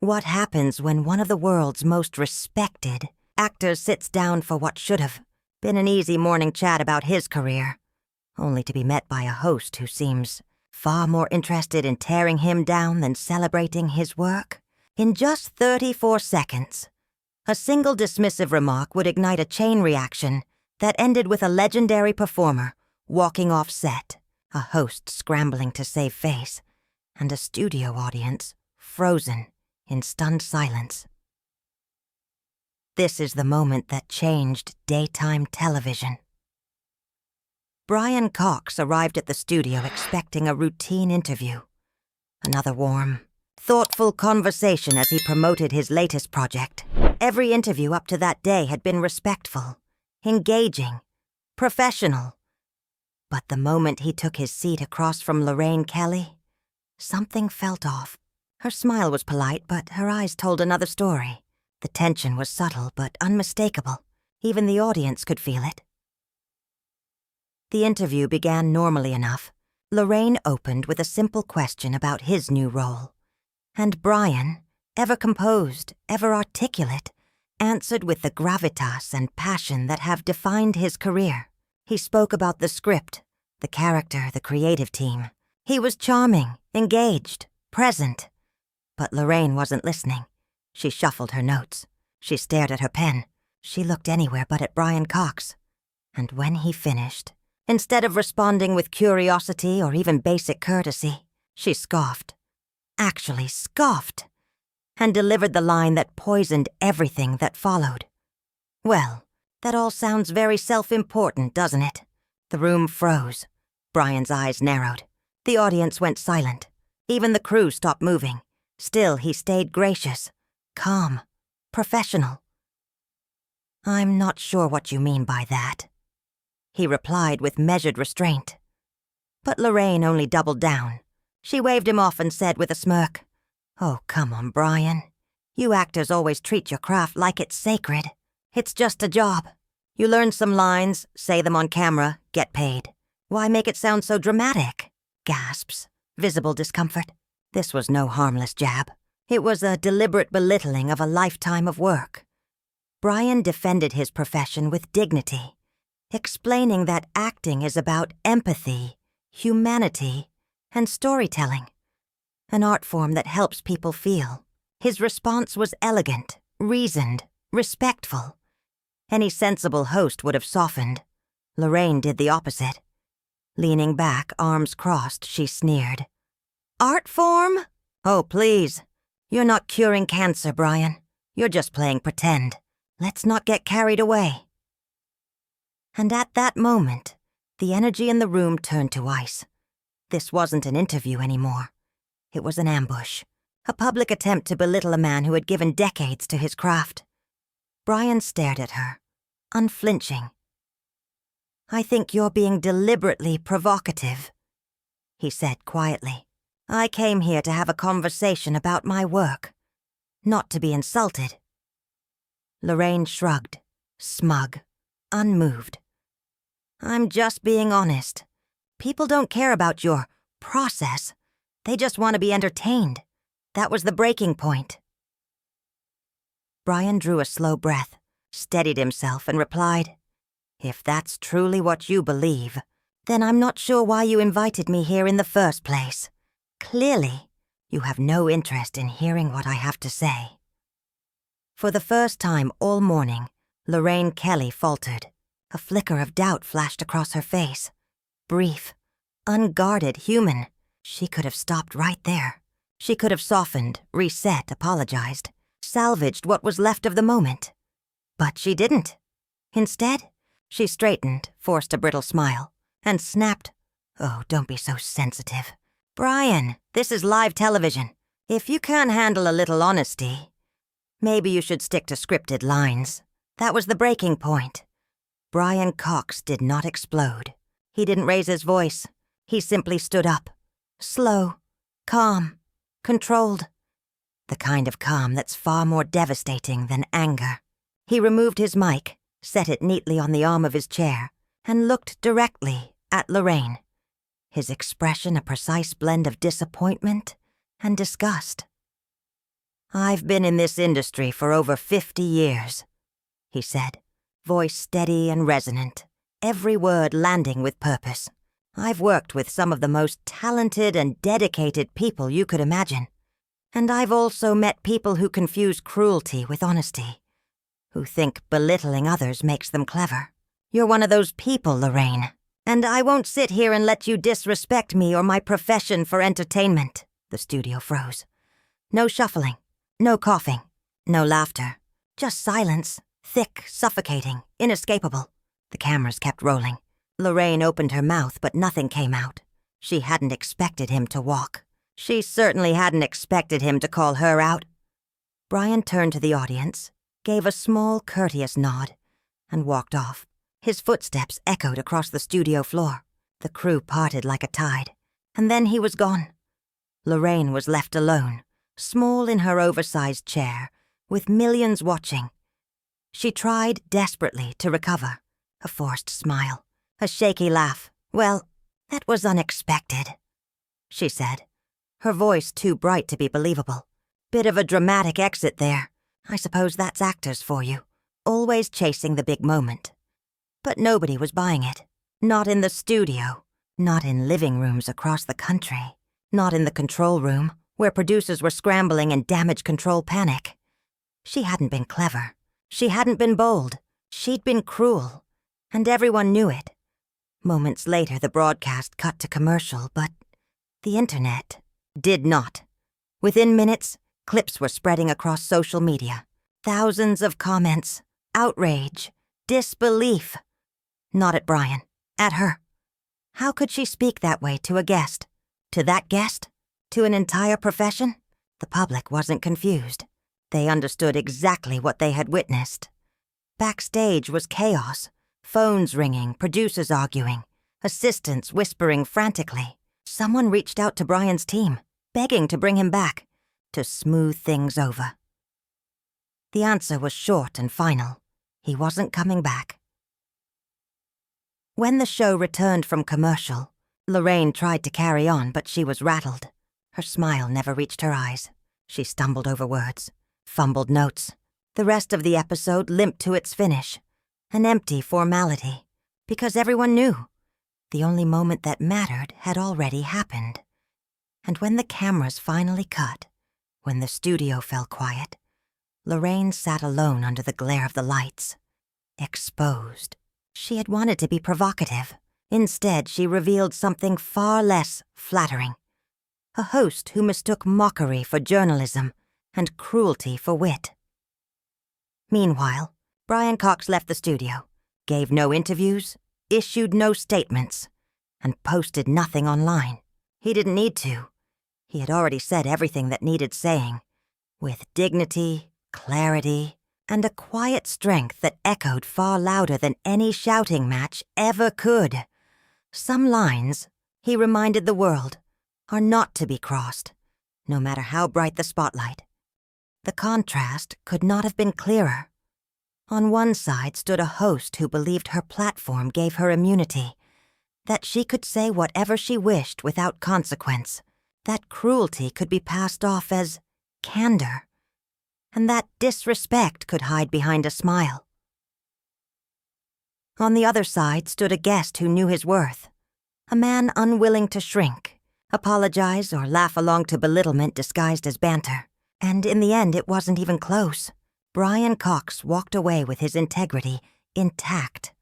What happens when one of the world's most respected actors sits down for what should have been an easy morning chat about his career, only to be met by a host who seems far more interested in tearing him down than celebrating his work? In just 34 seconds, a single dismissive remark would ignite a chain reaction that ended with a legendary performer walking off set, a host scrambling to save face, and a studio audience frozen in stunned silence. This is the moment that changed daytime television. Brian Cox arrived at the studio expecting a routine interview. Another warm, thoughtful conversation as he promoted his latest project. Every interview up to that day had been respectful, engaging, professional. But the moment he took his seat across from Lorraine Kelly, something felt off. Her smile was polite, but her eyes told another story. The tension was subtle but unmistakable. Even the audience could feel it. The interview began normally enough. Lorraine opened with a simple question about his new role. And Brian, ever composed, ever articulate, answered with the gravitas and passion that have defined his career. He spoke about the script, the character, the creative team. He was charming, engaged, present. But Lorraine wasn't listening. She shuffled her notes. She stared at her pen. She looked anywhere but at Brian Cox. And when he finished, instead of responding with curiosity or even basic courtesy, she scoffed. Actually scoffed. And delivered the line that poisoned everything that followed. Well, that all sounds very self-important, doesn't it? The room froze. Brian's eyes narrowed. The audience went silent. Even the crew stopped moving. Still, he stayed gracious, calm, professional. "I'm not sure what you mean by that," he replied with measured restraint. But Lorraine only doubled down. She waved him off and said with a smirk, "Oh, come on, Brian. You actors always treat your craft like it's sacred. It's just a job. You learn some lines, say them on camera, get paid. Why make it sound so dramatic?" Gasps, visible discomfort. This was no harmless jab. It was a deliberate belittling of a lifetime of work. Brian defended his profession with dignity, explaining that acting is about empathy, humanity, and storytelling, an art form that helps people feel. His response was elegant, reasoned, respectful. Any sensible host would have softened. Lorraine did the opposite. Leaning back, arms crossed, she sneered. "Art form? Oh, please. You're not curing cancer, Brian. You're just playing pretend. Let's not get carried away." And at that moment, the energy in the room turned to ice. This wasn't an interview anymore. It was an ambush, a public attempt to belittle a man who had given decades to his craft. Brian stared at her, unflinching. "I think you're being deliberately provocative," he said quietly. "I came here to have a conversation about my work, not to be insulted." Lorraine shrugged, smug, unmoved. "I'm just being honest. People don't care about your process. They just want to be entertained. That was the breaking point." Brian drew a slow breath, steadied himself, and replied, "If that's truly what you believe, then I'm not sure why you invited me here in the first place. Clearly, you have no interest in hearing what I have to say." For the first time all morning, Lorraine Kelly faltered. A flicker of doubt flashed across her face. Brief, unguarded, human. She could have stopped right there. She could have softened, reset, apologized, salvaged what was left of the moment. But she didn't. Instead, she straightened, forced a brittle smile, and snapped, "Oh, don't be so sensitive. Brian, this is live television. If you can't handle a little honesty, maybe you should stick to scripted lines." That was the breaking point. Brian Cox did not explode. He didn't raise his voice. He simply stood up. Slow, calm, controlled. The kind of calm that's far more devastating than anger. He removed his mic, set it neatly on the arm of his chair, and looked directly at Lorraine. His expression a precise blend of disappointment and disgust. "I've been in this industry for over 50 years," he said, voice steady and resonant, every word landing with purpose. "I've worked with some of the most talented and dedicated people you could imagine. And I've also met people who confuse cruelty with honesty, who think belittling others makes them clever. You're one of those people, Lorraine. And I won't sit here and let you disrespect me or my profession for entertainment." The studio froze. No shuffling, no coughing, no laughter. Just silence, thick, suffocating, inescapable. The cameras kept rolling. Lorraine opened her mouth, but nothing came out. She hadn't expected him to walk. She certainly hadn't expected him to call her out. Brian turned to the audience, gave a small, courteous nod, and walked off. His footsteps echoed across the studio floor. The crew parted like a tide, and then he was gone. Lorraine was left alone, small in her oversized chair, with millions watching. She tried desperately to recover, a forced smile, a shaky laugh. "Well, that was unexpected," she said, her voice too bright to be believable. "Bit of a dramatic exit there. I suppose that's actors for you, always chasing the big moment." But nobody was buying it. Not in the studio, not in living rooms across the country, not in the control room, where producers were scrambling in damage control panic. She hadn't been clever. She hadn't been bold. She'd been cruel. And everyone knew it. Moments later, the broadcast cut to commercial, but the internet did not. Within minutes, clips were spreading across social media. Thousands of comments, outrage, disbelief. Not at Brian, at her. How could she speak that way to a guest? To that guest? To an entire profession? The public wasn't confused. They understood exactly what they had witnessed. Backstage was chaos. Phones ringing, producers arguing, assistants whispering frantically. Someone reached out to Brian's team, begging to bring him back, to smooth things over. The answer was short and final. He wasn't coming back. When the show returned from commercial, Lorraine tried to carry on, but she was rattled. Her smile never reached her eyes. She stumbled over words, fumbled notes. The rest of the episode limped to its finish. An empty formality, because everyone knew. The only moment that mattered had already happened. And when the cameras finally cut, when the studio fell quiet, Lorraine sat alone under the glare of the lights, exposed. She had wanted to be provocative. Instead, she revealed something far less flattering. A host who mistook mockery for journalism and cruelty for wit. Meanwhile, Brian Cox left the studio, gave no interviews, issued no statements, and posted nothing online. He didn't need to. He had already said everything that needed saying, with dignity, clarity, and a quiet strength that echoed far louder than any shouting match ever could. Some lines, he reminded the world, are not to be crossed, no matter how bright the spotlight. The contrast could not have been clearer. On one side stood a host who believed her platform gave her immunity, that she could say whatever she wished without consequence, that cruelty could be passed off as candor, and that disrespect could hide behind a smile. On the other side stood a guest who knew his worth, a man unwilling to shrink, apologize, or laugh along to belittlement disguised as banter. And in the end, it wasn't even close. Brian Cox walked away with his integrity intact,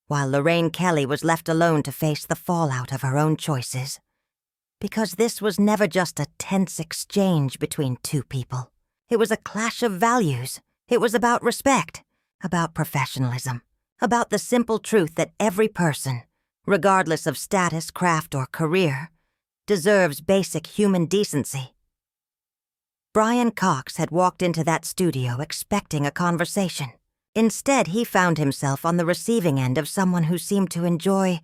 while Lorraine Kelly was left alone to face the fallout of her own choices. Because this was never just a tense exchange between two people. It was a clash of values. It was about respect, about professionalism, about the simple truth that every person, regardless of status, craft, or career, deserves basic human decency. Brian Cox had walked into that studio expecting a conversation. Instead, he found himself on the receiving end of someone who seemed to enjoy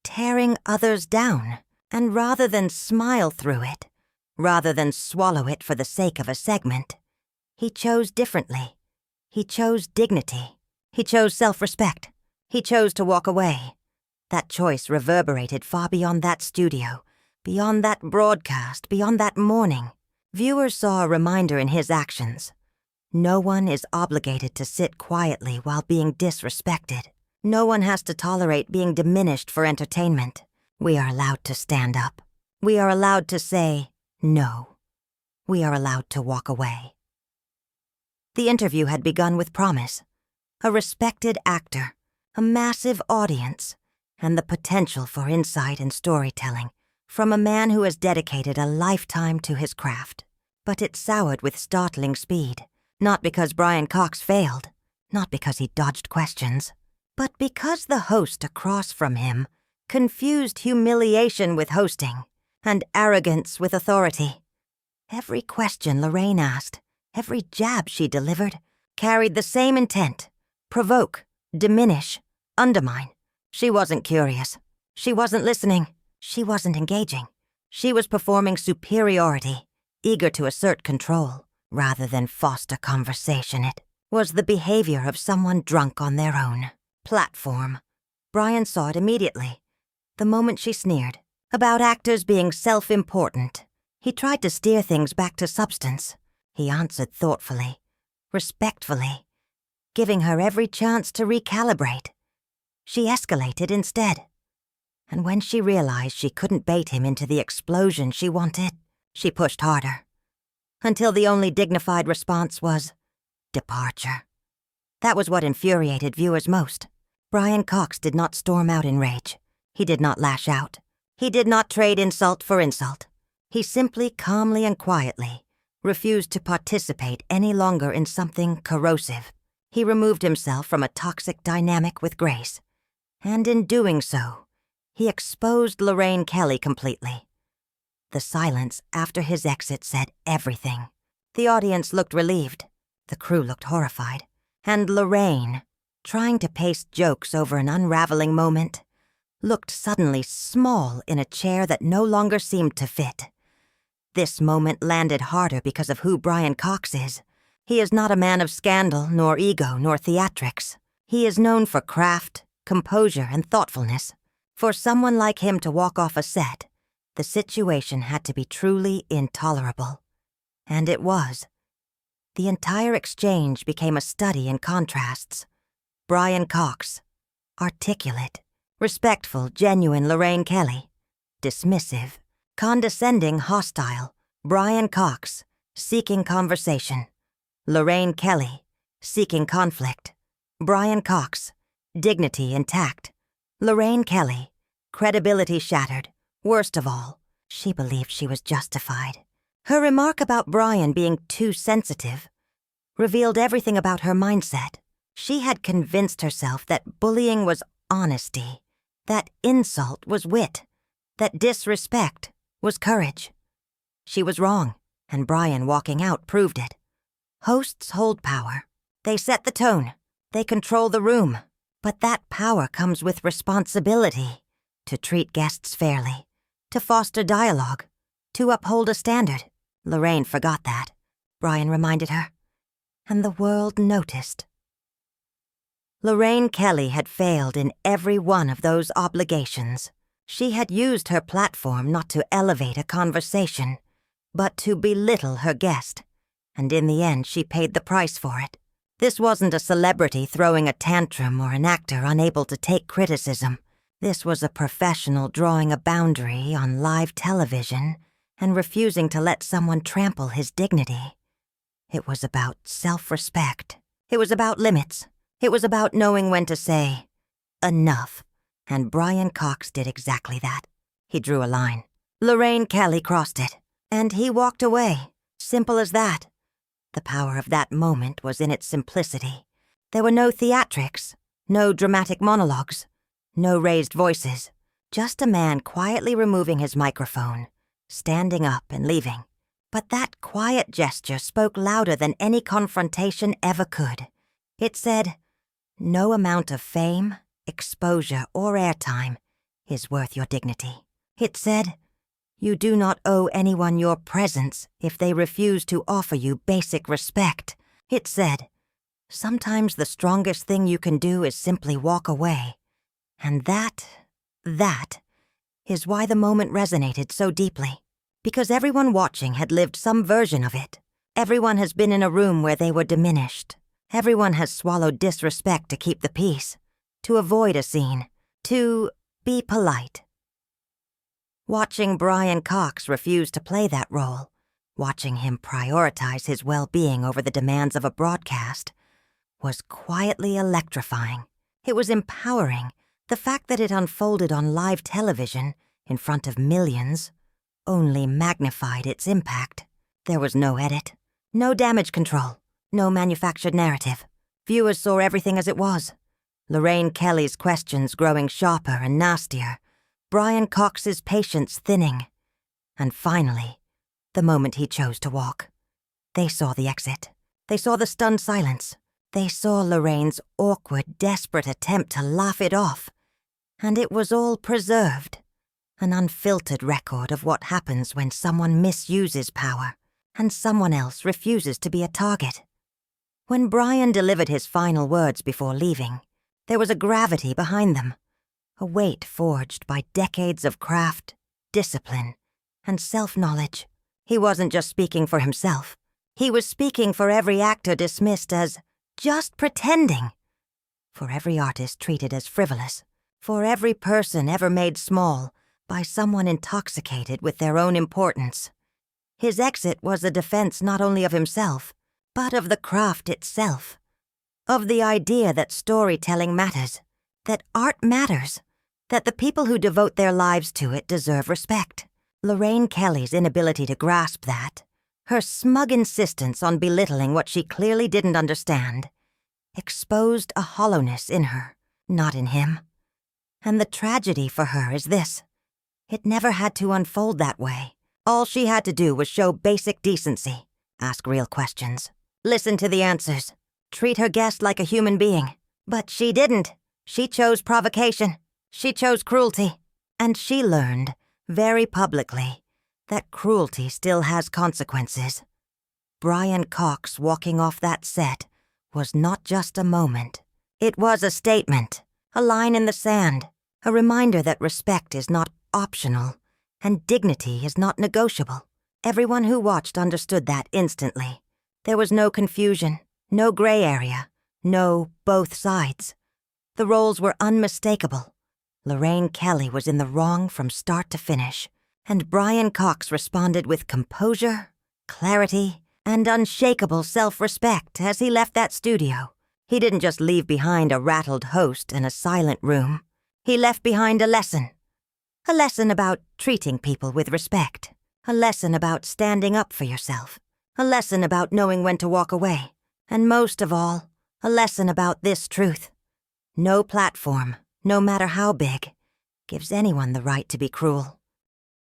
tearing others down, and rather than smile through it, rather than swallow it for the sake of a segment, he chose differently. He chose dignity. He chose self-respect. He chose to walk away. That choice reverberated far beyond that studio, beyond that broadcast, beyond that morning. Viewers saw a reminder in his actions. No one is obligated to sit quietly while being disrespected. No one has to tolerate being diminished for entertainment. We are allowed to stand up. We are allowed to say no. We are allowed to walk away. The interview had begun with promise. A respected actor, a massive audience, and the potential for insight and storytelling from a man who has dedicated a lifetime to his craft. But it soured with startling speed, not because Brian Cox failed, not because he dodged questions, but because the host across from him confused humiliation with hosting and arrogance with authority. Every question Lorraine asked, every jab she delivered, carried the same intent: provoke, diminish, undermine. She wasn't curious. She wasn't listening. She wasn't engaging. She was performing superiority, eager to assert control rather than foster conversation. It was the behavior of someone drunk on their own platform. Brian saw it immediately, the moment she sneered about actors being self-important. He tried to steer things back to substance. He answered thoughtfully, respectfully, giving her every chance to recalibrate. She escalated instead. And when she realized she couldn't bait him into the explosion she wanted, she pushed harder, until the only dignified response was departure. That was what infuriated viewers most. Brian Cox did not storm out in rage. He did not lash out. He did not trade insult for insult. He simply calmly and quietly refused to participate any longer in something corrosive. He removed himself from a toxic dynamic with grace. And in doing so, he exposed Lorraine Kelly completely. The silence after his exit said everything. The audience looked relieved. The crew looked horrified. And Lorraine, trying to paste jokes over an unraveling moment, looked suddenly small in a chair that no longer seemed to fit. This moment landed harder because of who Brian Cox is. He is not a man of scandal, nor ego, nor theatrics. He is known for craft, composure, and thoughtfulness. For someone like him to walk off a set, the situation had to be truly intolerable. And it was. The entire exchange became a study in contrasts. Brian Cox, articulate, respectful, genuine Lorraine Kelly, dismissive, condescending, hostile, Brian Cox, seeking conversation, Lorraine Kelly, seeking conflict, Brian Cox, dignity intact, Lorraine Kelly, credibility shattered. Worst of all, she believed she was justified. Her remark about Brian being too sensitive revealed everything about her mindset. She had convinced herself that bullying was honesty, that insult was wit, that disrespect was courage. She was wrong, and Brian walking out proved it. Hosts hold power. They set the tone. They control the room. But that power comes with responsibility to treat guests fairly, to foster dialogue, to uphold a standard. Lorraine forgot that, Brian reminded her, and the world noticed. Lorraine Kelly had failed in every one of those obligations. She had used her platform not to elevate a conversation, but to belittle her guest, and in the end she paid the price for it. This wasn't a celebrity throwing a tantrum or an actor unable to take criticism. This was a professional drawing a boundary on live television and refusing to let someone trample his dignity. It was about self-respect. It was about limits. It was about knowing when to say, enough. And Brian Cox did exactly that. He drew a line. Lorraine Kelly crossed it, and he walked away. Simple as that. The power of that moment was in its simplicity. There were no theatrics, no dramatic monologues, no raised voices, just a man quietly removing his microphone, standing up and leaving. But that quiet gesture spoke louder than any confrontation ever could. It said, no amount of fame, exposure, or airtime is worth your dignity. It said, you do not owe anyone your presence if they refuse to offer you basic respect. It said, sometimes the strongest thing you can do is simply walk away. And that is why the moment resonated so deeply. Because everyone watching had lived some version of it. Everyone has been in a room where they were diminished. Everyone has swallowed disrespect to keep the peace, to avoid a scene, to be polite. Watching Brian Cox refuse to play that role, watching him prioritize his well-being over the demands of a broadcast, was quietly electrifying. It was empowering. The fact that it unfolded on live television, in front of millions, only magnified its impact. There was no edit, no damage control, no manufactured narrative. Viewers saw everything as it was. Lorraine Kelly's questions growing sharper and nastier, Brian Cox's patience thinning, and finally, the moment he chose to walk. They saw the exit. They saw the stunned silence. They saw Lorraine's awkward, desperate attempt to laugh it off. And it was all preserved. An unfiltered record of what happens when someone misuses power and someone else refuses to be a target. When Brian delivered his final words before leaving, there was a gravity behind them, a weight forged by decades of craft, discipline, and self-knowledge. He wasn't just speaking for himself. He was speaking for every actor dismissed as just pretending, for every artist treated as frivolous, for every person ever made small by someone intoxicated with their own importance. His exit was a defense not only of himself, but of the craft itself, of the idea that storytelling matters, that art matters, that the people who devote their lives to it deserve respect. Lorraine Kelly's inability to grasp that, her smug insistence on belittling what she clearly didn't understand, exposed a hollowness in her, not in him. And the tragedy for her is this. It never had to unfold that way. All she had to do was show basic decency, ask real questions, listen to the answers, treat her guest like a human being. But she didn't. She chose provocation. She chose cruelty. And she learned, very publicly, that cruelty still has consequences. Brian Cox walking off that set was not just a moment. It was a statement, a line in the sand, a reminder that respect is not optional and dignity is not negotiable. Everyone who watched understood that instantly. There was no confusion, no gray area, no both sides. The roles were unmistakable. Lorraine Kelly was in the wrong from start to finish, and Brian Cox responded with composure, clarity, and unshakable self-respect as he left that studio. He didn't just leave behind a rattled host and a silent room. He left behind a lesson about treating people with respect, a lesson about standing up for yourself, a lesson about knowing when to walk away, and most of all, a lesson about this truth. No platform, no matter how big, gives anyone the right to be cruel.